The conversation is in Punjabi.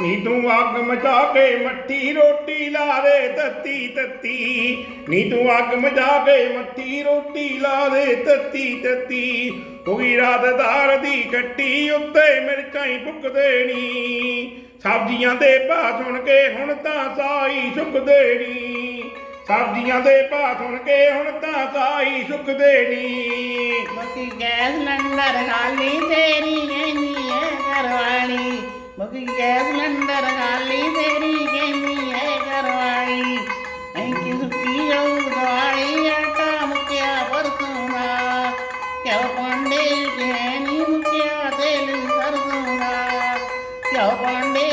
ਨੀ ਤੂੰ ਅੱਗ ਮਚਾ ਕੇ ਮੱਠੀ ਰੋਟੀ ਲਾ ਦੇ ਤੱਤੀ ਤੱਤੀ ਨੀ ਤੂੰ ਅੱਗ ਮਚਾ ਕੇ ਮੱਠੀ ਰੋਟੀ ਲਾ ਦੇ ਤੱਤੀ ਤੱਤੀ ਹੋ ਗਈ ਰਾਤ ਦਾਰ ਦੀ ਕੱਟੀ ਉੱਤੇ ਮਿਰਚਾਂ ਹੀ ਫੁੱਕਦੇ ਨੀ ਸਬਜ਼ੀਆਂ ਦੇ ਭਾਅ ਸੁਣ ਕੇ ਹੁਣ ਤਾਂ ਸਾਈ ਸੁੱਕਦੇ ਨੀ ਸਬਜ਼ੀਆਂ ਦੇ ਭਾਅ ਸੁਣ ਕੇ ਹੁਣ ਤਾਂ ਸਾਈ ਸੁੱਕਦੇ ਨੀ ਮੁੱਕੀ ਗੈਸ ਸਿਲੰਡਰ ਖਾਲੀ ਤੇਰੀ ਕਹਿੰਦੀ ਏ ਘਰਵਾਲੀ ਮੁੱਕੀ ਗੈਸ ਸਿਲੰਡਰ ਖਾਲੀ ਤੇਰੀ ਕਹਿੰਦੀ ਏ ਘਰਵਾਲੀ ਐਂਕੀ ਸੁੱਕੀ ਜਾਊ ਦਵਾਲੀ ਆਟਾ ਮੁੱਕਿਆ ਪਰਸੋਂ ਦਾ ਕਿਉਂ ਪਾਂਡੇ ਹੈ ਨੀ ਮੁੱਕਿਆ ਤੇਲ ਸਰਸੋਂ ਦਾ ਕਿਉਂ ਪਾਂਡੇ